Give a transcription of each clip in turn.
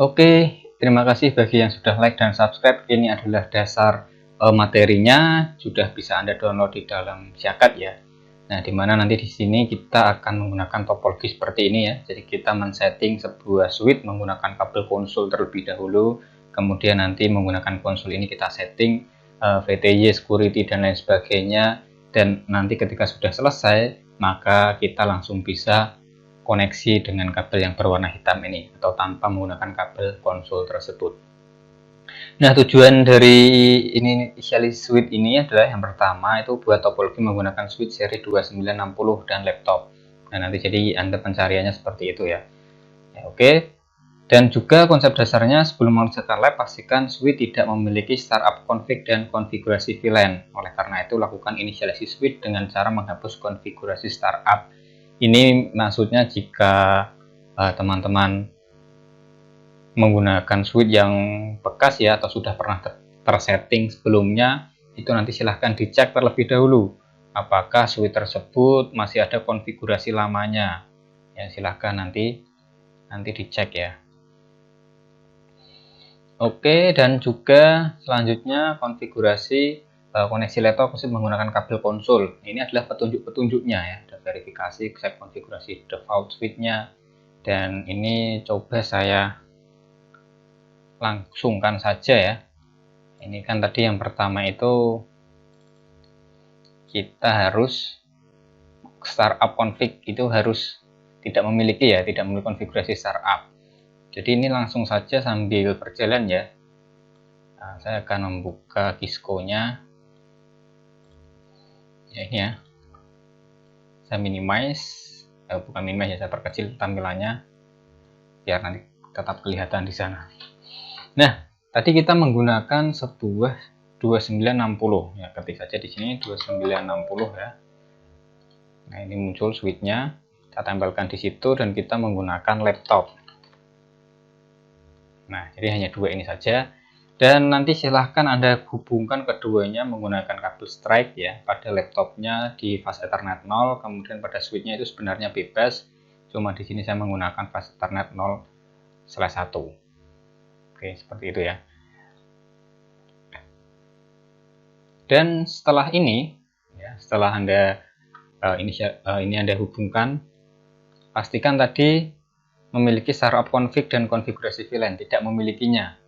Oke, terima kasih bagi yang sudah like dan subscribe. Ini adalah dasar materinya, sudah bisa Anda download di dalam Siakat ya. Nah, dimana nanti di sini kita akan menggunakan topologi seperti ini ya. Jadi kita men-setting sebuah switch menggunakan kabel konsul terlebih dahulu, kemudian nanti menggunakan konsul ini kita setting VTY, security dan lain sebagainya. Dan nanti ketika sudah selesai, maka kita langsung bisa koneksi dengan kabel yang berwarna hitam ini atau tanpa menggunakan kabel konsul tersebut. Nah, tujuan dari initialis switch ini adalah yang pertama itu buat topologi menggunakan switch seri 2960 dan laptop. Nah, nanti jadi Anda pencariannya seperti itu ya. Oke. Dan juga konsep dasarnya sebelum mengerjakan lab pastikan switch tidak memiliki startup config dan konfigurasi VLAN. Oleh karena itu lakukan inisialisasi switch dengan cara menghapus konfigurasi startup. Ini maksudnya jika teman-teman menggunakan switch yang bekas ya atau sudah pernah tersetting sebelumnya, itu nanti silahkan dicek terlebih dahulu apakah switch tersebut masih ada konfigurasi lamanya. Ya, silahkan nanti dicek ya. Oke, dan juga selanjutnya konfigurasi koneksi laptop menggunakan kabel konsul. Ini adalah petunjuk-petunjuknya ya, ada verifikasi, set konfigurasi default switch-nya. Dan ini coba saya langsungkan saja ya. Ini kan tadi yang pertama itu kita harus startup config itu harus tidak memiliki konfigurasi startup. Jadi ini langsung saja sambil berjalan ya. Nah, saya akan membuka Kisco-nya. Ya, ini ya. Saya minimize, bukan minimize ya, saya perkecil tampilannya biar nanti tetap kelihatan di sana. Nah, tadi kita menggunakan sebuah 2960 ya, ketik saja di sini 2960 ya. Nah, ini muncul switch-nya, kita tempelkan di situ dan kita menggunakan laptop. Nah, jadi hanya dua ini saja. Dan nanti silahkan Anda hubungkan keduanya menggunakan kabel strike ya. Pada laptopnya di fase Ethernet 0, kemudian pada switch-nya itu sebenarnya bebas. Cuma di sini saya menggunakan fase Ethernet 0/1. Oke, seperti itu ya. Dan setelah ini, ya, setelah Anda ini Anda hubungkan, pastikan tadi memiliki startup config dan konfigurasi VLAN, tidak memilikinya.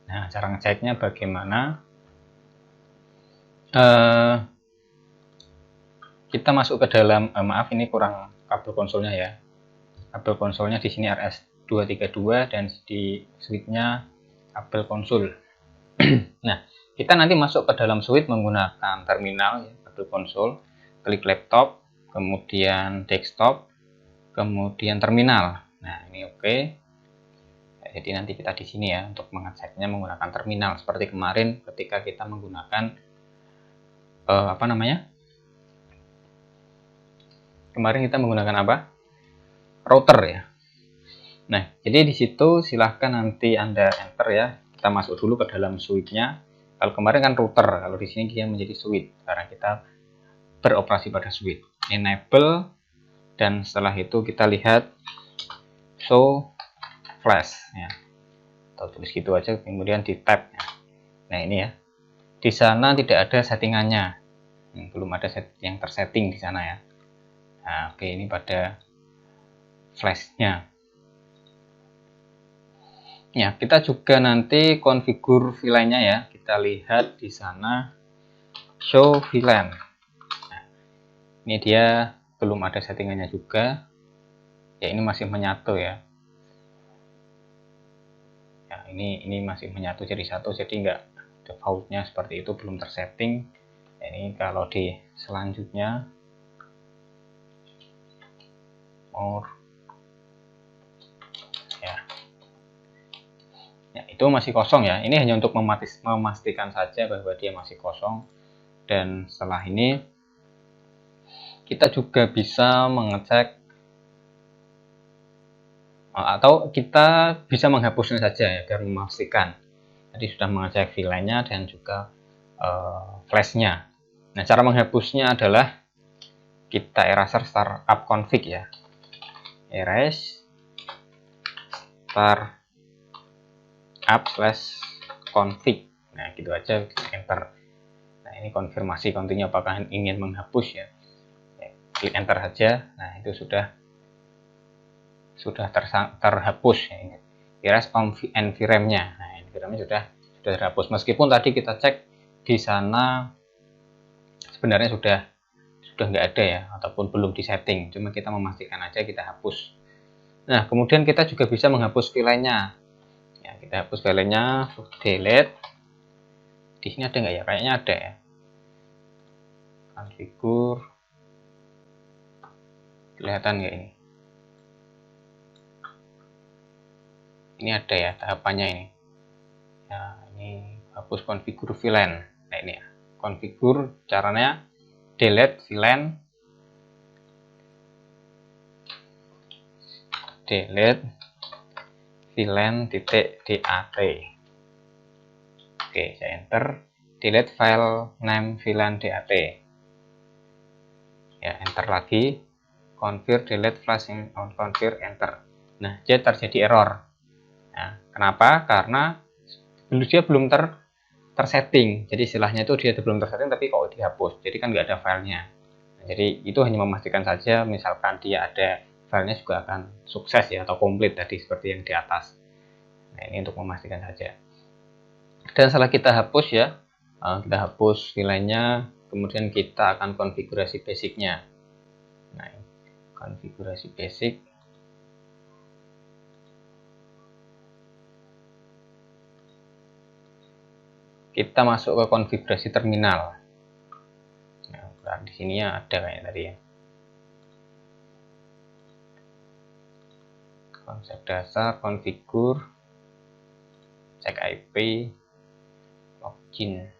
Nah, cara ngeceknya bagaimana? Kita masuk ke dalam, maaf ini kurang kabel konsolnya ya. Kabel konsolnya di sini RS232 dan di switch-nya kabel konsul. Nah, kita nanti masuk ke dalam switch menggunakan terminal ya, kabel konsul, klik laptop, kemudian desktop, kemudian terminal. Nah, ini oke. Jadi nanti kita di sini ya untuk mengeceknya menggunakan terminal seperti kemarin ketika kita menggunakan kemarin kita menggunakan apa? Router ya. Nah, jadi di situ silahkan nanti Anda enter ya. Kita masuk dulu ke dalam switch-nya. Kalau kemarin kan router, kalau di sini dia menjadi switch karena kita beroperasi pada switch. Enable, dan setelah itu kita lihat show flash ya. Atau tulis gitu aja, kemudian di tab ya. Nah, ini ya. Di sana tidak ada settingannya. Belum ada yang tersetting di sana ya. Nah, oke, ini pada flashnya. Ya, kita juga nanti konfigur VLAN-nya ya. Kita lihat di sana show VLAN. Nah, ini dia belum ada settingannya juga. Ya, ini masih menyatu ya. Ya, ini masih menyatu jadi satu, jadi enggak defaultnya seperti itu, belum tersetting. Ya, ini kalau di selanjutnya more ya, itu masih kosong ya. Ini hanya untuk memastikan saja bahwa dia masih kosong. Dan setelah ini kita juga bisa mengecek atau kita bisa menghapusnya saja ya biar memastikan. Jadi sudah mengecek VLAN-nya dan juga flash-nya. Nah, cara menghapusnya adalah kita erase startup config ya. Erase start backup/config. Nah, gitu aja, enter. Nah, ini konfirmasi continue apakah ingin menghapus ya. Klik enter saja. Nah, itu sudah terhapus ya. Ini erase environment-nya. Nah, environment sudah terhapus. Meskipun tadi kita cek di sana sebenarnya sudah nggak ada ya, ataupun belum disetting. Cuma kita memastikan aja, kita hapus. Nah, kemudian kita juga bisa menghapus filenya. Ya, kita hapus filenya, delete. Di sini ada nggak ya? Kayaknya ada ya. Konfigur. Kelihatan nggak ini? Ini ada ya tahapannya ini. Ya, ini hapus konfigur villain. Nah, ini ya. Konfigur caranya delete villain. Delete villain.dat. Oke, saya enter. Delete file name villain.dat. Ya, enter lagi. Configure delete flashing on configure, enter. Nah, dia terjadi error. Nah, kenapa? Karena dia belum tersetting. Jadi istilahnya itu dia belum tersetting tapi kok dihapus. Jadi kan nggak ada filenya. Nah, jadi itu hanya memastikan saja, misalkan dia ada filenya juga akan sukses ya, atau komplit tadi seperti yang di atas. Nah, ini untuk memastikan saja. Dan setelah kita hapus ya, kita hapus filenya, kemudian kita akan konfigurasi basicnya. Nah, konfigurasi basic. Kita masuk ke konfigurasi terminal. Nah, di sini ya ada kayak tadi ya. Konsep dasar, konfigur, cek IP, login.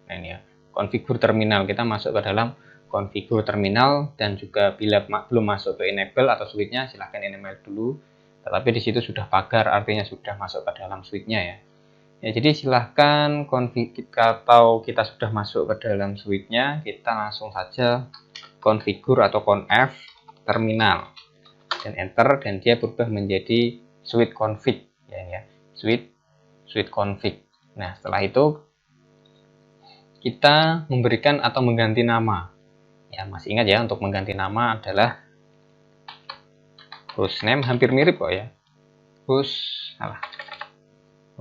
Nah, ini ya. Konfigur terminal, kita masuk ke dalam konfigur terminal, dan juga bila belum masuk ke enable atau switch-nya, silahkan enable dulu. Tetapi di situ sudah pagar, artinya sudah masuk ke dalam switch-nya ya. Ya, jadi silahkan kalau kita sudah masuk ke dalam switch-nya, kita langsung saja konfigur atau conf terminal dan enter, dan dia berubah menjadi switch config ya, switch config. Nah, setelah itu kita memberikan atau mengganti nama. Ya, masih ingat ya, untuk mengganti nama adalah hostname, hampir mirip kok ya.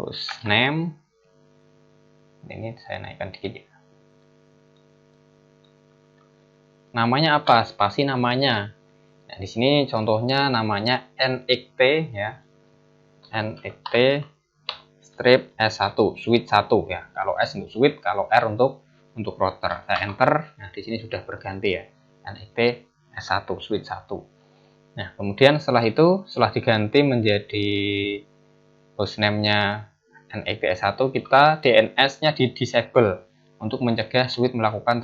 Hostname. Ini saya naikkan dikit ya. Namanya apa? Spasi namanya. Nah, di sini contohnya namanya NXT ya. NXT strip S1, switch 1 ya. Kalau S untuk switch, kalau R untuk router. Saya enter. Nah, di sini sudah berganti ya. NXT S1, switch 1. Nah, kemudian setelah diganti menjadi hostname-nya NXT S1, kita DNS-nya di disable untuk mencegah switch melakukan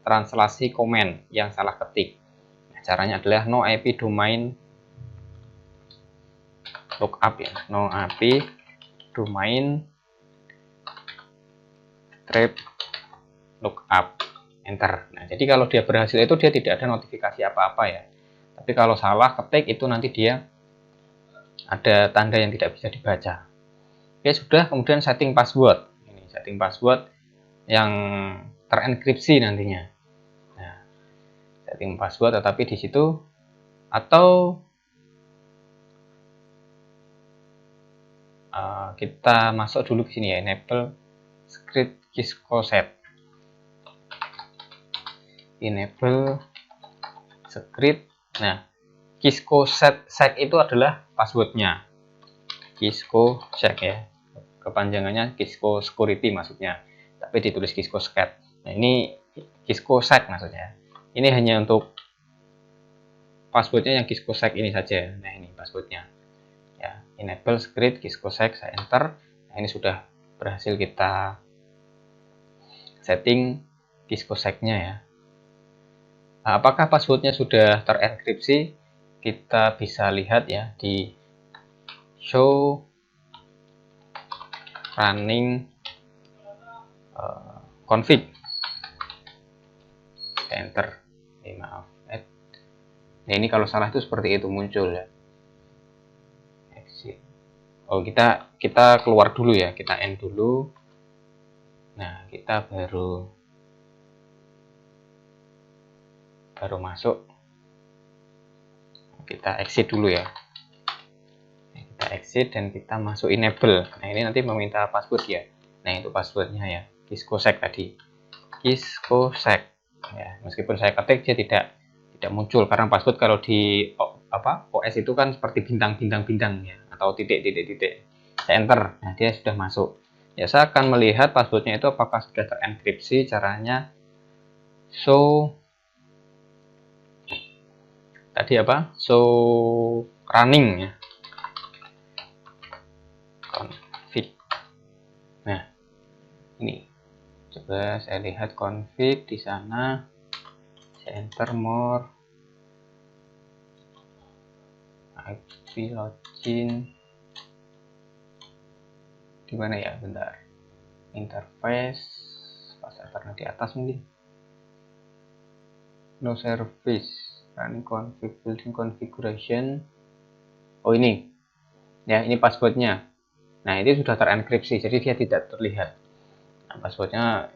translasi komen yang salah ketik. Nah, caranya adalah no IP domain lookup ya, no IP domain strip lookup, enter. Nah, jadi kalau dia berhasil itu dia tidak ada notifikasi apa-apa ya. Tapi kalau salah ketik itu nanti dia ada tanda yang tidak bisa dibaca. Oke, sudah. Kemudian setting password. Ini setting password yang terenkripsi nantinya. Nah, setting password, tetapi di situ atau kita masuk dulu ke sini ya, enable script kiscoset. Enable script. Nah, kiscoset itu adalah passwordnya. Kiscoset ya, kepanjangannya Kisco Security maksudnya, tapi ditulis Kiscoset. Nah, ini Kiscoset maksudnya. Ini hanya untuk passwordnya yang Kiscoset ini saja. Nah, ini passwordnya ya, enable script Kiscoset, saya enter. Nah, ini sudah berhasil kita setting Kiscosetnya ya. Nah, apakah passwordnya sudah terenkripsi? Kita bisa lihat ya di show running config, enter. Maaf. Nah, ini kalau salah itu seperti itu muncul ya. Exit Oh, kita keluar dulu ya, kita end dulu. Nah, kita baru masuk. Kita exit dulu ya. Kita exit dan kita masuk enable. Nah, ini nanti meminta password ya. Nah, itu passwordnya ya, Kiskosek tadi. Kiskosek. Ya, meskipun saya ketik dia tidak muncul karena password kalau di OS itu kan seperti bintang ya, atau titik. Saya enter, nah dia sudah masuk. Ya, saya akan melihat passwordnya itu apakah sudah terenkripsi. Caranya show tadi apa? Show running ya. Config. Nah, ini coba saya lihat config di sana. Saya enter more. IP login. Di mana ya? Bentar. Interface pas server di atas mungkin. No service. Running config building configuration. Oh, ini. Ya, ini passwordnya. Nah, ini sudah terenkripsi, jadi dia tidak terlihat. Nah, passwordnya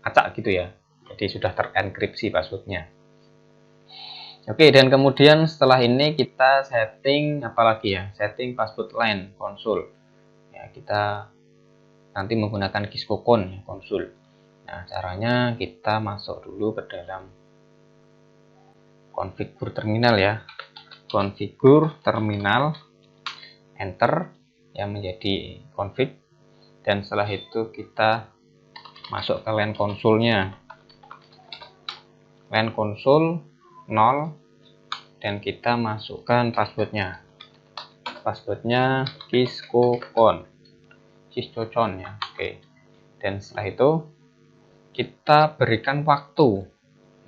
acak gitu ya. Jadi sudah terenkripsi passwordnya. Oke, dan kemudian setelah ini kita setting apalagi ya? Setting password line konsul. Ya, kita nanti menggunakan Kiskokon ya, konsul. Nah, caranya kita masuk dulu ke dalam konfigur terminal ya. Konfigur terminal, enter yang menjadi config, dan setelah itu kita masuk ke line konsolnya. Line konsol 0 dan kita masukkan passwordnya. Passwordnya Kiskokon. Kiskokon ya. Oke. Dan setelah itu kita berikan waktu.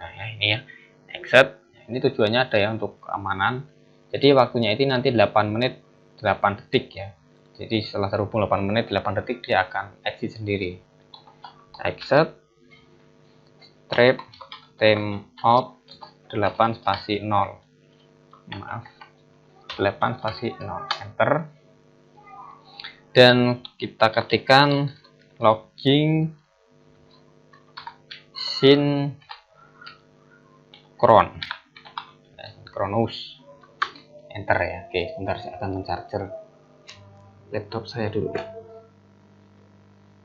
Nah, ya ini ya. Exit. Ini tujuannya ada ya untuk keamanan. Jadi waktunya itu nanti 8 menit 8 detik ya. Jadi setelah terhubung 8 menit 8 detik dia akan exit sendiri. Exit strip timeout 8 spasi 0. Maaf. 8 spasi 0. Enter. Dan kita ketikkan logging synchronous. Enter ya. Oke, sebentar saya akan mencharger laptop saya dulu.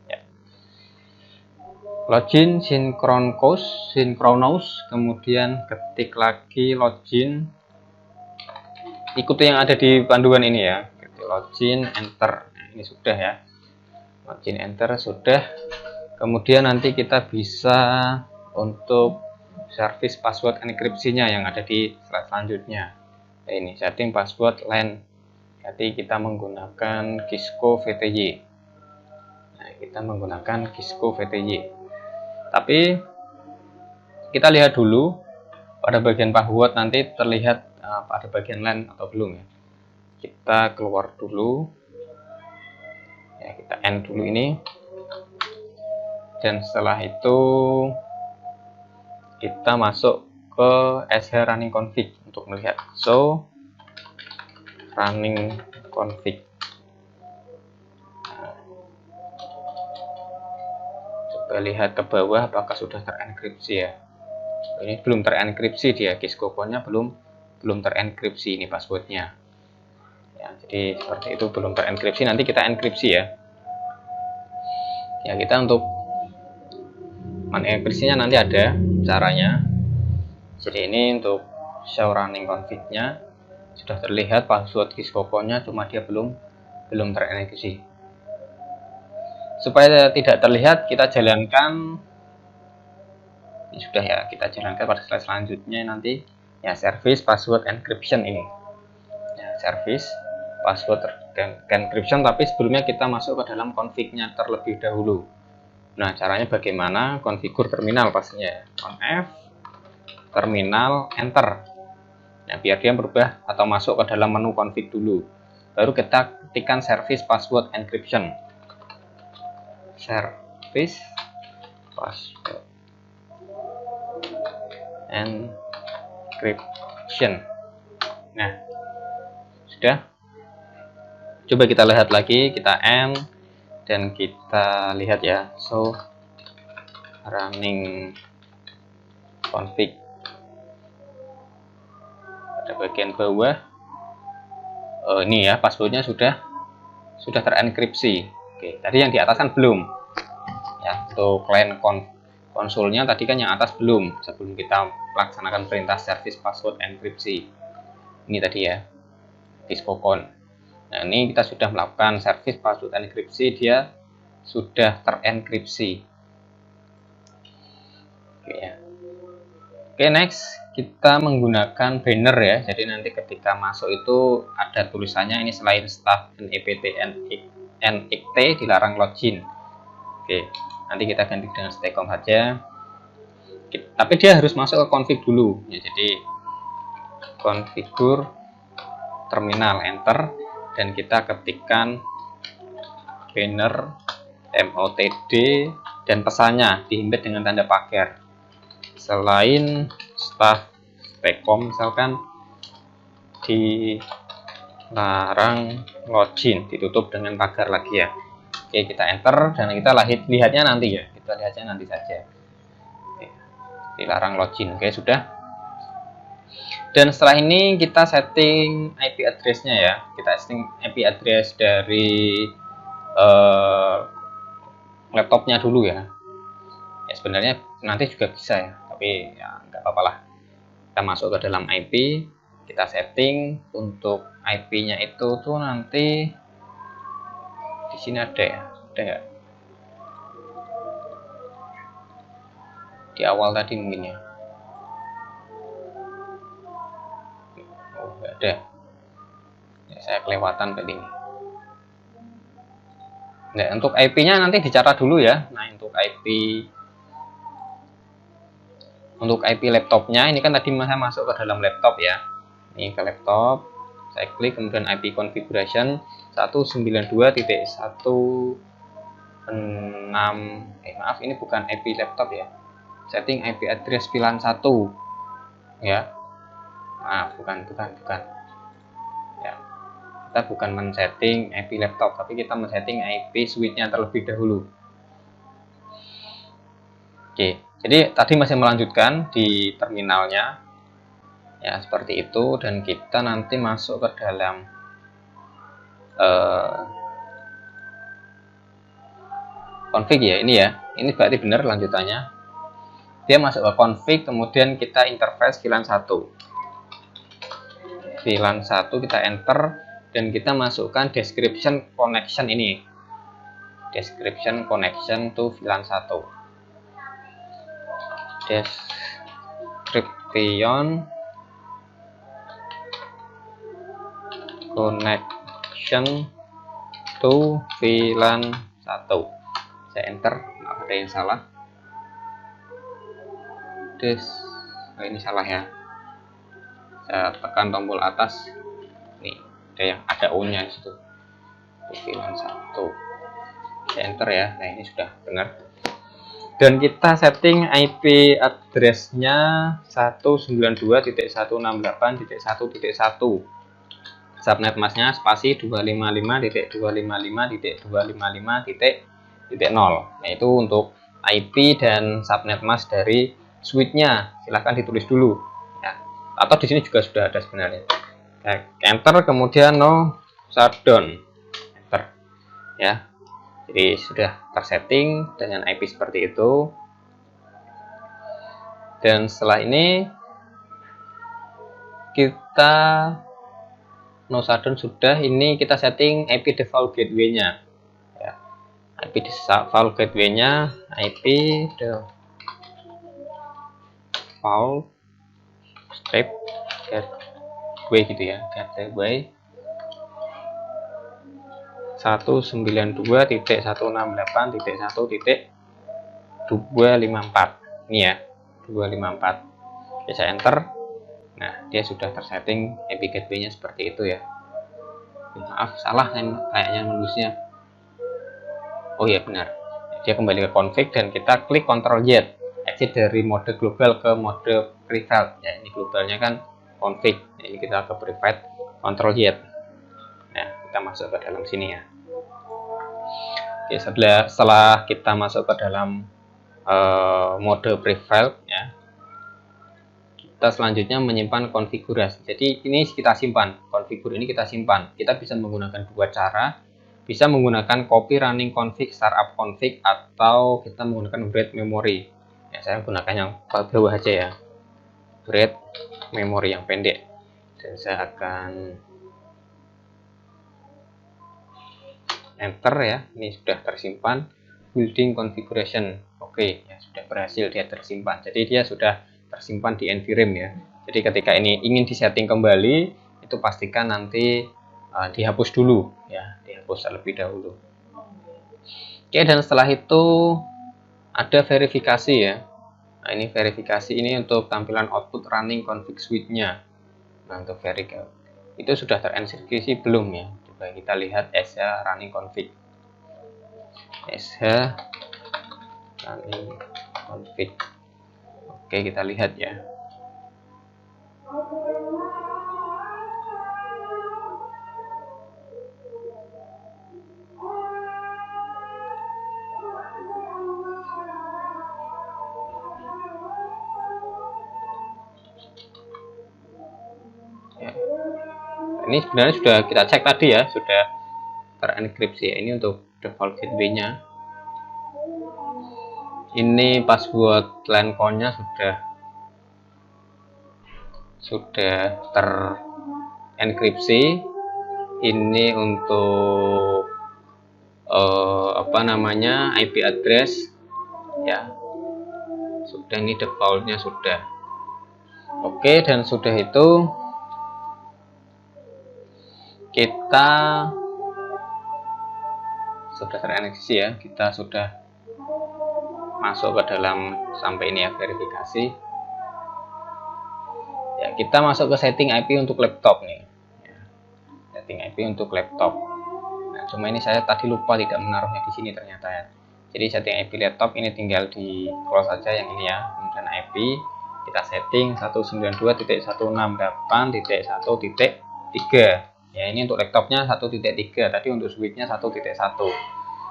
Ya. Login synchronous, kemudian ketik lagi login. Ikuti yang ada di panduan ini ya. Login, enter. Nah, ini sudah ya. Login, enter sudah. Kemudian nanti kita bisa untuk service password enkripsinya yang ada di slide selanjutnya. Nah, ini setting password line. Jadi kita menggunakan Kisko VTY. Nah, kita menggunakan Kisko VTY. Tapi kita lihat dulu pada bagian password nanti terlihat pada bagian line atau belum ya. Kita keluar dulu. Ya, kita end dulu ini. Dan setelah itu kita masuk ke sh running config untuk melihat. So running config. Nah, coba lihat ke bawah apakah sudah terenkripsi ya. Ini belum terenkripsi dia, Kiskokonnya belum terenkripsi ini passwordnya. Ya, jadi seperti itu, belum terenkripsi. Nanti kita enkripsi ya. Ya, kita untuk mengenkripsinya nanti ada caranya. Jadi ini untuk show running config-nya sudah terlihat password Kiskokonnya, cuma dia belum terenkripsi. Supaya tidak terlihat, kita jalankan. Ini sudah ya, kita jalankan pada slide selanjutnya nanti ya, service password encryption ini ya, service password encryption. Tapi sebelumnya kita masuk ke dalam config-nya terlebih dahulu. Nah, caranya bagaimana? Konfigur terminal pastinya, F terminal, enter. Nah, biar dia berubah atau masuk ke dalam menu config dulu, baru kita ketikkan service password encryption. Service password encryption. Nah, sudah. Coba kita lihat lagi, kita M dan kita lihat ya, so running config pada bagian bawah. Ini ya, passwordnya sudah terenkripsi. Oke, tadi yang di atas kan belum ya. Untuk client konsolnya tadi kan yang atas belum, sebelum kita melaksanakan perintah service password enkripsi. Ini tadi ya, Viscocon. Nah, ini kita sudah melakukan service password enkripsi, dia sudah terenkripsi. Oke ya. Oke, next kita menggunakan banner ya. Jadi nanti ketika masuk itu ada tulisannya ini, selain staff dan EPT dilarang login. Oke, nanti kita ganti dengan staycom saja. Tapi dia harus masuk ke config dulu ya. Jadi konfigur terminal, enter, dan kita ketikkan banner motd dan pesannya di-embed dengan tanda pagar. Selain staff staycom misalkan dilarang login, ditutup dengan pagar lagi ya. Oke, kita enter dan kita lihatnya nanti ya. Kita lihatnya nanti saja. Oke, dilarang login. Oke, sudah. Dan setelah ini kita setting IP address-nya ya. Kita setting IP address dari laptopnya dulu ya. Ya sebenarnya nanti juga bisa ya, tapi ya nggak apa-apa lah. Kita masuk ke dalam IP, kita setting untuk IP-nya itu tuh nanti di sini ada ya, ada nggak? Di awal tadi mungkin ya. Oh, nggak ada. Ya, saya kelewatan tadi ini. Nah, untuk IP-nya nanti dicatat dulu ya. Nah, untuk IP laptopnya ini kan tadi saya masuk ke dalam laptop ya. Ini ke laptop, saya klik kemudian IP configuration 192.16. Maaf, ini bukan IP laptop ya. Setting IP address VLAN 1 ya. Maaf, bukan. Ya. Kita bukan men-setting IP laptop, tapi kita men-setting IP switch-nya terlebih dahulu. Oke, jadi tadi masih melanjutkan di terminalnya ya, seperti itu. Dan kita nanti masuk ke dalam config ya, ini ya, ini berarti benar lanjutannya. Dia masuk ke config, kemudian kita interface VLAN 1 kita enter, dan kita masukkan description connection ini, description connection to VLAN 1, description connection to VLAN 1. Saya enter, ada yang salah. Ini salah ya. Saya tekan tombol atas. Nih, ada O-nya di situ. VLAN 1. Saya enter ya. Nah, ini sudah benar. Dan kita setting IP address-nya 192.168.1.1. Subnet mask-nya spasi 255.255.255.0. Nah, itu untuk IP dan subnet mask dari switch-nya. Silahkan ditulis dulu ya. Atau di sini juga sudah ada sebenarnya. Enter, kemudian no shutdown, enter ya. Jadi sudah tersetting dengan IP seperti itu. Dan setelah ini kita no shutdown sudah. Ini kita setting IP default gateway-nya ya. IP default gateway-nya IP default strip gateway gitu ya, gateway 192.168.1.254 ini ya, 254. Oke, saya enter. Nah, dia sudah tersetting IP gateway-nya seperti itu ya. Maaf, salah kayaknya menulisnya. Oh iya, benar. Dia kembali ke config dan kita klik Ctrl Z, exit dari mode global ke mode private ya. Ini globalnya kan config, ini kita ke private, Ctrl Z. Nah, kita masuk ke dalam sini ya. Oke, setelah kita masuk ke dalam mode prefile ya, kita selanjutnya menyimpan konfigurasi. Jadi ini kita simpan, konfigur ini kita simpan. Kita bisa menggunakan dua cara, bisa menggunakan copy running config startup config, atau kita menggunakan bread memory ya. Saya menggunakan yang bawah aja ya, bread memory yang pendek, dan saya akan enter ya. Ini sudah tersimpan building configuration. Oke ya, sudah berhasil dia tersimpan. Jadi dia sudah tersimpan di NVRAM ya. Jadi ketika ini ingin disetting kembali, itu pastikan nanti dihapus dulu ya, dihapus terlebih dahulu. Oke, dan setelah itu ada verifikasi ya. Nah, ini verifikasi ini untuk tampilan output running config suite-nya. Nah, untuk verifikasi itu sudah terenkripsi belum ya? Coba kita lihat SH running config. SH running config. Oke, kita lihat ya. Ini sebenarnya sudah kita cek tadi ya, sudah terenkripsi ya. Ini untuk default gateway-nya. Ini password LAN code-nya sudah terenkripsi. Ini untuk IP address ya, sudah. Ini defaultnya sudah. Oke, dan sudah itu kita sudah terenkripsi ya, kita sudah masuk ke dalam sampai ini ya, verifikasi ya. Kita masuk ke setting IP untuk laptop nih ya. Setting IP untuk laptop. Nah, cuma ini saya tadi lupa tidak menaruhnya di sini ternyata ya. Jadi setting IP laptop ini tinggal di close saja yang ini ya. Kemudian IP kita setting 192.168.1.3 ya. Ini untuk laptopnya 1.3, tadi untuk switch-nya 1.1.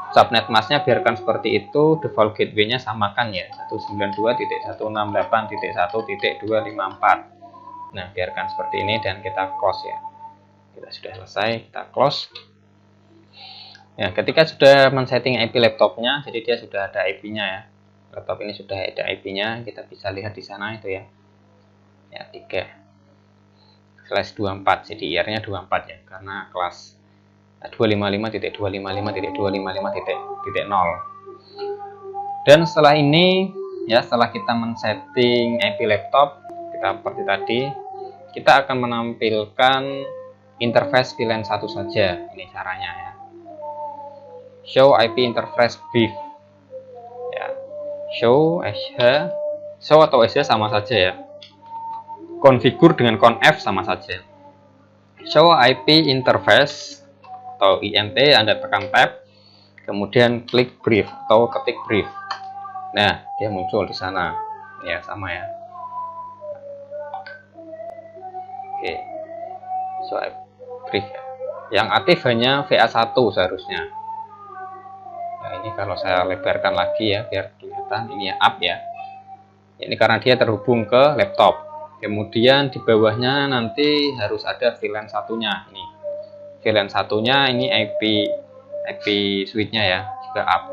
Subnet masknya biarkan seperti itu, default gateway-nya samakan ya, 192.168.1.254. Nah, biarkan seperti ini dan kita close ya. Kita sudah selesai, kita close. Ya, ketika sudah men-setting IP laptopnya, jadi dia sudah ada IP-nya ya. Laptop ini sudah ada IP-nya, kita bisa lihat di sana itu ya. Ya, 3/24, jadi IR-nya 24 ya, karena kelas 255.255.255.0. Dan setelah ini ya, setelah kita men-setting IP laptop, kita seperti tadi, kita akan menampilkan interface VLAN 1 saja. Ini caranya ya. Show IP interface brief ya. Show atau SH sama saja ya. Konfigur dengan conf sama saja. Show IP interface atau INT, Anda tekan tab, kemudian klik brief atau ketik brief. Nah, dia muncul di sana. Ya, sama ya. Oke. Show IP brief ya. Yang aktif hanya VA1 seharusnya. Nah, ini kalau saya lebarkan lagi ya biar kelihatan, ini ya up ya. Ini karena dia terhubung ke laptop. Kemudian di bawahnya nanti harus ada VLAN satunya ini. VLAN satunya ini IP switch-nya ya, juga up.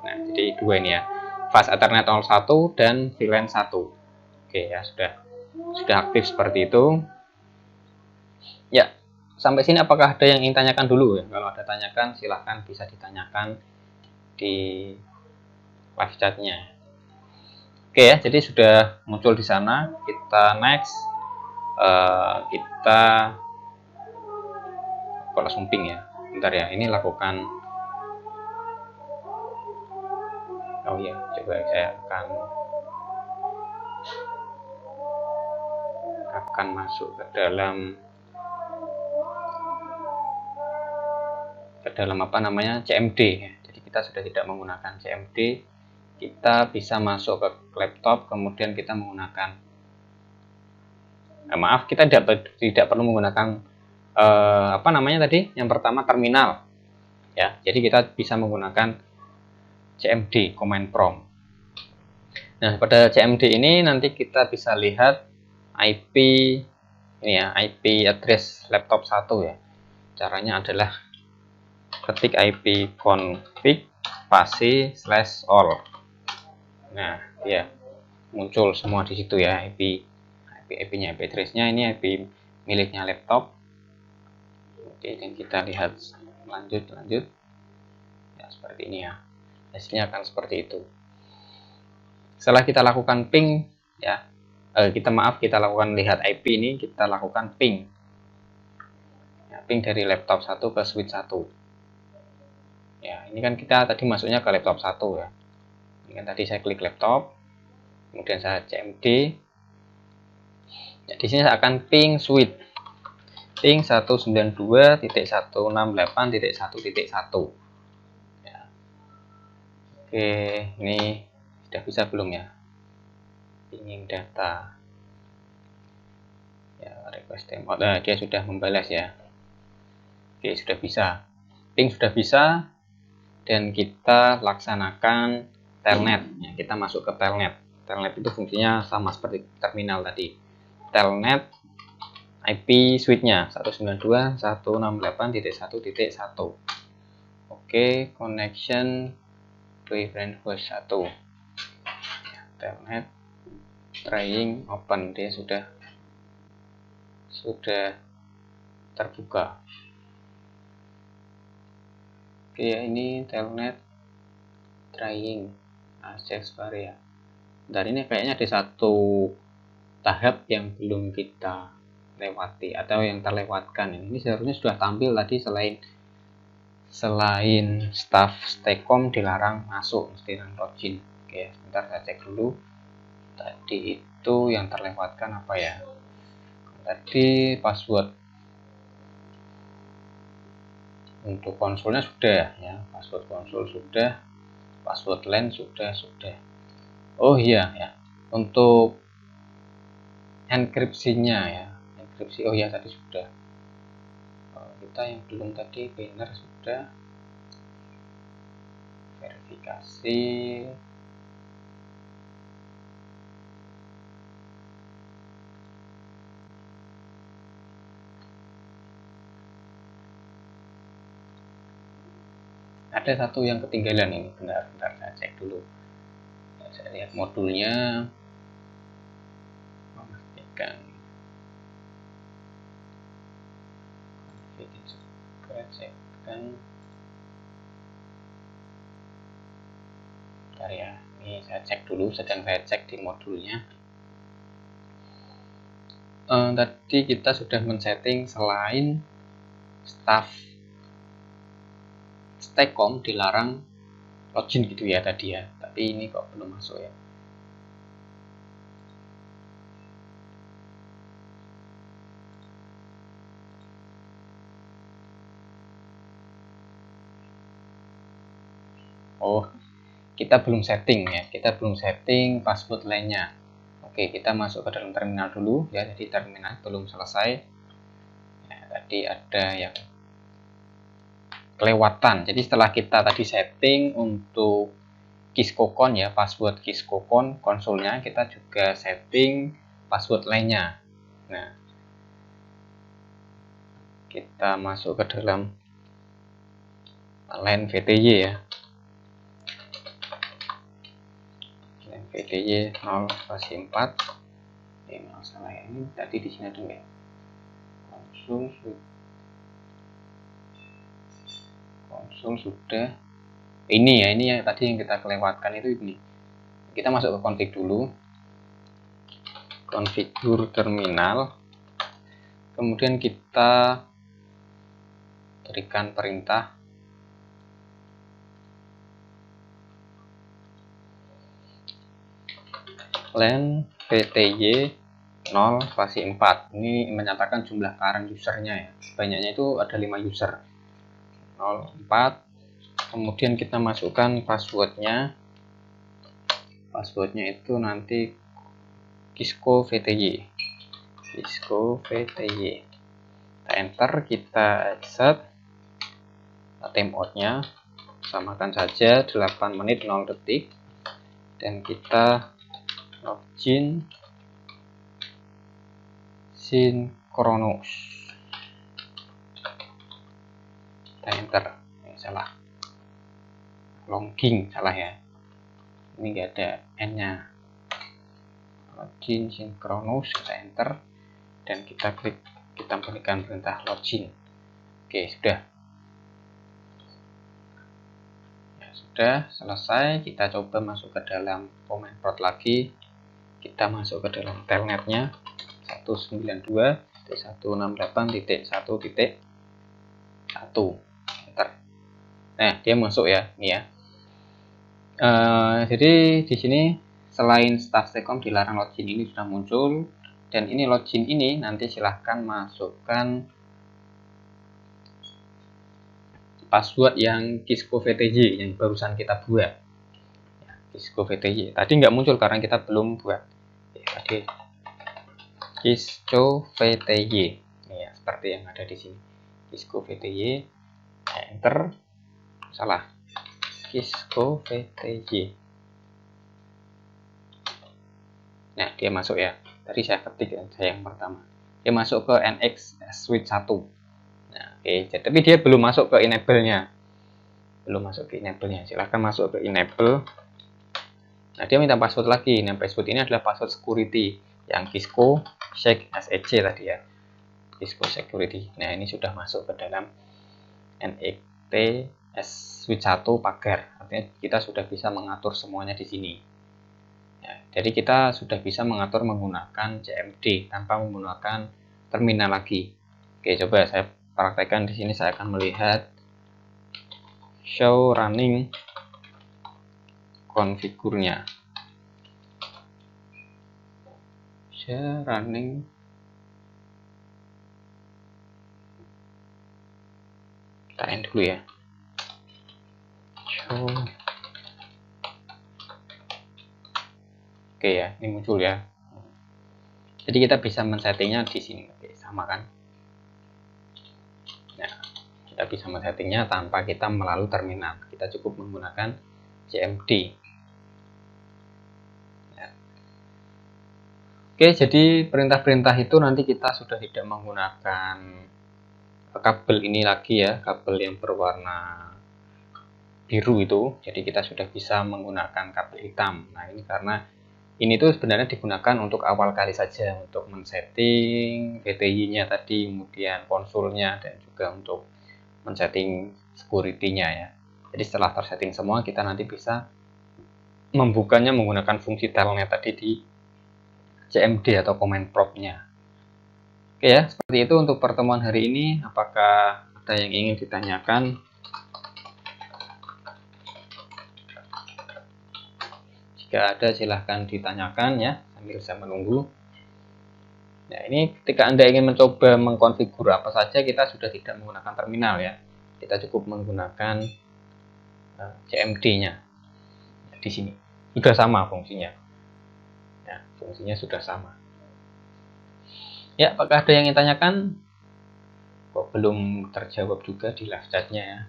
Nah, jadi dua ini ya. Fast Ethernet 01 dan VLAN 1. Oke ya, sudah aktif seperti itu. Ya, sampai sini apakah ada yang ingin tanyakan dulu ya? Kalau ada tanyakan silahkan bisa ditanyakan di live chat-nya. Oke ya, jadi sudah muncul di sana. Kita next, kita kalau sumping ya, bentar ya, ini lakukan. Oh ya, coba saya akan masuk ke dalam CMD ya. Jadi kita sudah tidak menggunakan CMD. Kita bisa masuk ke laptop, kemudian kita menggunakan kita tidak perlu menggunakan apa namanya tadi? Yang pertama terminal. Ya, jadi kita bisa menggunakan CMD, command prompt. Nah, pada CMD ini nanti kita bisa lihat IP ini ya, IP address laptop 1 ya. Caranya adalah ketik IP config /all. Nah, ya muncul semua di situ ya, IP-nya, IP address-nya ini IP miliknya laptop. Oke, dan kita lihat lanjut ya, seperti ini ya, hasilnya akan seperti itu. Setelah kita lakukan ping ya, kita lakukan lihat IP ini, kita lakukan ping ya, ping dari laptop 1 ke switch 1 ya. Ini kan kita tadi masuknya ke laptop 1 ya. Ini kan tadi saya klik laptop, kemudian saya CMD ya, di sini saya akan ping switch ping 192.168.1.1 ya. Oke, ini sudah bisa belum ya, pingin data ya, request timeout. Nah, dia sudah membalas ya. Oke, sudah bisa, ping sudah bisa, dan kita laksanakan telnet ya, kita masuk ke telnet. Telnet itu fungsinya sama seperti terminal tadi, telnet IP switch-nya 192.168.1.1. Oke, connection preference host 1 ya, telnet trying open, dia sudah terbuka. Oke ya, ini telnet trying access area. Dan ini kayaknya ada satu tahap yang belum kita lewati atau yang terlewatkan. Ini seharusnya sudah tampil tadi, selain staff Staycom dilarang masuk, mesti login. Oke, sebentar saya cek dulu. Tadi itu yang terlewatkan apa ya? Tadi password untuk konsolnya sudah ya, password konsol sudah, password LAN sudah. Oh iya ya, untuk enkripsinya ya, enkripsi, oh ya tadi sudah. Kita yang belum tadi banner sudah, verifikasi ada satu yang ketinggalan ini, bentar saya cek dulu ya, saya lihat modulnya, memastikan kan. Bentar ya, ini saya cek dulu, sedang saya cek di modulnya. Tadi kita sudah men-setting selain staff Staycom dilarang login gitu ya tadi ya, tapi ini kok belum masuk ya. Oh, kita belum setting ya, kita belum setting password lainnya. Oke, kita masuk ke dalam terminal dulu ya, jadi terminal belum selesai ya, tadi ada yang kelewatan. Jadi setelah kita tadi setting untuk KiscoCon ya, password KiscoCon konsolnya, kita juga setting password lainnya. Nah, kita masuk ke dalam LAN VTY ya, LAN VTY 0/4. Ini masalah ini tadi di sini dulu ya, konsol sudah. Ini ya, ini yang tadi yang kita kelewatkan itu ini. Kita masuk ke config dulu, konfigur terminal, kemudian kita berikan perintah LAN VTY 0/4. Ini menyatakan jumlah current usernya ya, banyaknya itu ada 5 user, 04. Kemudian kita masukkan passwordnya itu nanti Kisco VTY. Kita enter, kita set timeoutnya, samakan saja 8 menit 0 detik, dan kita login sinkronus. Kita enter. Ini salah, login salah ya, ini enggak ada n nya. Login sinkronus, kita enter dan kita klik, kita berikan perintah login. Oke, sudah ya, sudah selesai. Kita coba masuk ke dalam Command Prompt lagi, kita masuk ke dalam telnetnya 192.168.1.1. enter. Nah, dia masuk ya, ini ya. Jadi di sini selain staff Stekom dilarang login ini sudah muncul, dan ini login ini nanti silahkan masukkan password yang Kisco VTY yang barusan kita buat ya, Kisco VTY tadi nggak muncul karena kita belum buat ya, tadi Kisco VTY ya, seperti yang ada di sini Kisco VTY, ya, enter, salah, Kisco VTY. Nah, dia masuk ya, tadi saya ketik saya yang pertama, dia masuk ke NX Switch 1. Nah, oke, tapi dia belum masuk ke enable-nya, silahkan masuk ke enable. Nah, dia minta password lagi. Nah, password ini adalah password security yang Kisco SEC tadi ya, Kisco security. Nah, ini sudah masuk ke dalam NXT Switch 1 pagar, artinya kita sudah bisa mengatur semuanya di sini ya, jadi kita sudah bisa mengatur menggunakan CMD tanpa menggunakan terminal lagi. Oke, coba saya praktekkan di sini. Saya akan melihat show running konfigurnya. Show running kita end dulu ya. Show. Oke ya, ini muncul ya. Jadi kita bisa men-settingnya di sini. Oke, sama kan? Nah, kita bisa men-settingnya tanpa kita melalui terminal. Kita cukup menggunakan CMD. Ya. Oke, jadi perintah-perintah itu nanti kita sudah tidak menggunakan kabel ini lagi ya, kabel yang berwarna biru itu. Jadi kita sudah bisa menggunakan kabel hitam. Nah, ini karena ini tuh sebenarnya digunakan untuk awal kali saja, untuk men-setting VTY-nya tadi, kemudian konsolnya, dan juga untuk men-setting security-nya ya. Jadi setelah tersetting semua, kita nanti bisa membukanya menggunakan fungsi telnet tadi di CMD atau Command Prompt-nya. Oke ya, seperti itu untuk pertemuan hari ini. Apakah ada yang ingin ditanyakan? Jika ada, silahkan ditanyakan ya, sambil saya menunggu. Nah, ini ketika Anda ingin mencoba mengkonfigur apa saja, kita sudah tidak menggunakan terminal ya. Kita cukup menggunakan CMD-nya. Di sini sudah sama fungsinya. Ya, fungsinya sudah sama. Ya, apakah ada yang ingin tanyakan? Kok belum terjawab juga di live chat-nya ya.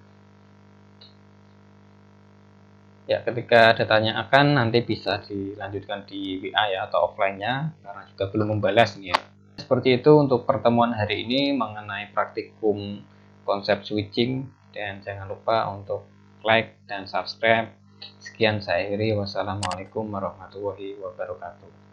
Ya, ketika ada tanyakan nanti bisa dilanjutkan di WA ya atau offline-nya, karena juga belum membalas nih ya. Seperti itu untuk pertemuan hari ini mengenai praktikum konsep switching, dan jangan lupa untuk like dan subscribe. Sekian saya akhiri. Wassalamualaikum warahmatullahi wabarakatuh.